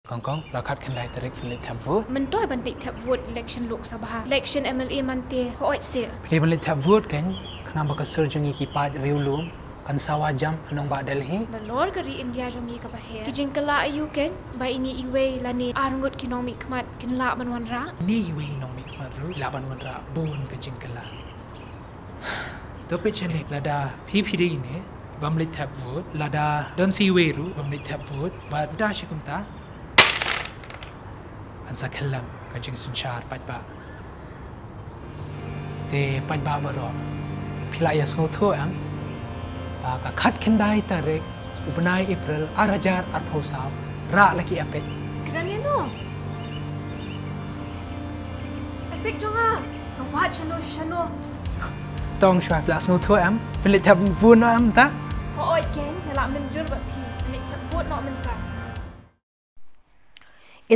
Kong lakat kan lai tarik filit thavu. Mentoy bandit tap vote election Lok Sabha. Election MLA mante hoit se. Pili filit thav vote kan khana baka surjungi ki paj riulum kan sawa jam anong ba Delhi. Balor kari India jongi ka bahe. Kijing kala ayu kan ba ini iwe lani arngot kinomi kmat kin la manwanra. Ni iwe nong mi kmaru laban wanra bun ka jingkala. To pichani lada PPD ne bamlit thav vote lada don si weru bamlit thav vote ba da shikumta kan sa khalam ka jing sunchar pajba te pajba baro phila ya so tho am ka khat khindai tarek upnai April 2008 ra laki apet Kenanya no. Epek jonga. Kawat shano. tong shwa flas no tho am filit thav vote no am ta Hoit kan la menjur ba pi. Nek tap vote no menka.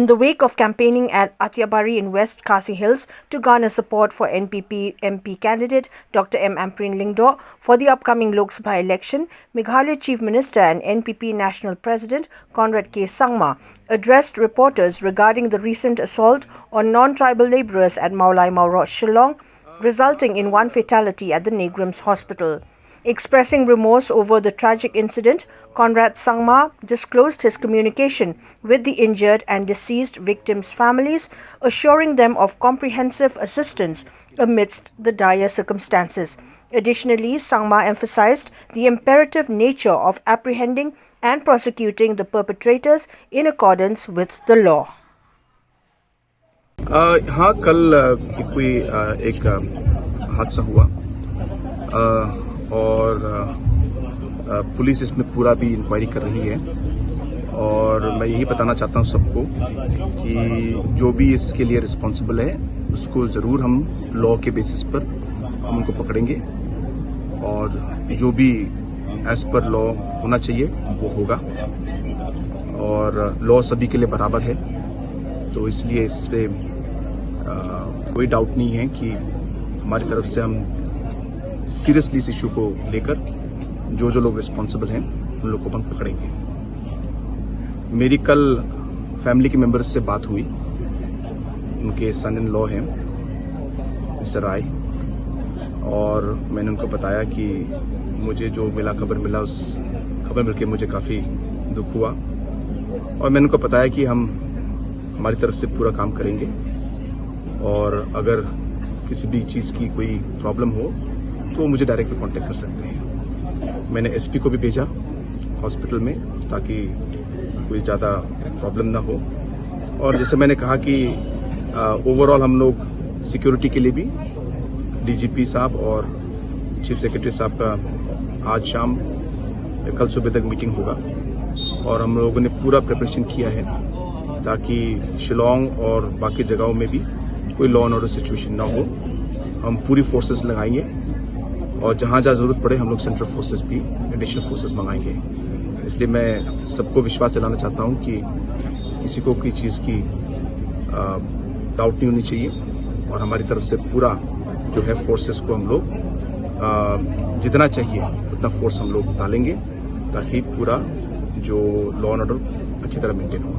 In the wake of campaigning at Athiabari in West Khasi Hills to garner support for NPP MP candidate Dr. Ampareen Lyngdoh for the upcoming Lok Sabha election, Meghalaya Chief Minister and NPP National President Conrad K Sangma addressed reporters regarding the recent assault on non-tribal labourers at Mawlai Mawroh, Shillong, resulting in one fatality at the NEIGRIHMS hospital. Expressing remorse over the tragic incident, Conrad Sangma disclosed his communication with the injured and deceased victims' families, assuring them of comprehensive assistance amidst the dire circumstances. Additionally, Sangma emphasized the imperative nature of apprehending and prosecuting the perpetrators in accordance with the law. हाँ कल कोई एक हादसा हुआ और police इसमें पूरा भी इंक्वायरी कर रही है और मैं यही बताना चाहता हूँ सबको कि जो भी इसके लिए रिस्पॉन्सिबल है उसको ज़रूर हम लॉ के बेसिस पर हम उनको पकड़ेंगे और जो भी एज पर लॉ होना चाहिए वो होगा और लॉ सभी के लिए बराबर है तो इसलिए इस पर कोई डाउट नहीं है कि हमारी तरफ से हम सीरियसली इस इशू को लेकर जो लोग रिस्पॉन्सिबल हैं उन लोगों को हम पकड़ेंगे। मेरी कल फैमिली के मेंबर्स से बात हुई, उनके सन इन लॉ हैं मिस्टर राय, और मैंने उनको बताया कि मुझे जो खबर मिला उस खबर मिलकर मुझे काफ़ी दुख हुआ और मैंने उनको बताया कि हम हमारी तरफ से पूरा काम करेंगे और अगर किसी भी चीज़ की कोई प्रॉब्लम हो तो मुझे डायरेक्टली कांटेक्ट कर सकते हैं। मैंने एसपी को भी भेजा हॉस्पिटल में ताकि कोई ज़्यादा प्रॉब्लम ना हो और जैसे मैंने कहा कि ओवरऑल हम लोग सिक्योरिटी के लिए भी डीजीपी साहब और चीफ सेक्रेटरी साहब का आज शाम कल सुबह तक मीटिंग होगा और हम लोगों ने पूरा प्रिपरेशन किया है ताकि शिलोंग और बाकी जगहों में भी कोई लॉ एंड ऑर्डर सिचुएशन ना हो। हम पूरी फोर्सेस लगाएंगे और जहाँ ज़रूरत पड़े हम लोग सेंट्रल फोर्सेस भी एडिशनल फोर्सेस मंगाएंगे। इसलिए मैं सबको विश्वास दिलाना चाहता हूँ कि किसी को कोई चीज़ की डाउट नहीं होनी चाहिए और हमारी तरफ से पूरा जो है फोर्सेस को हम लोग जितना चाहिए उतना फोर्स हम लोग डालेंगे ताकि पूरा जो लॉ एंड ऑर्डर अच्छी तरह मेंटेन हो।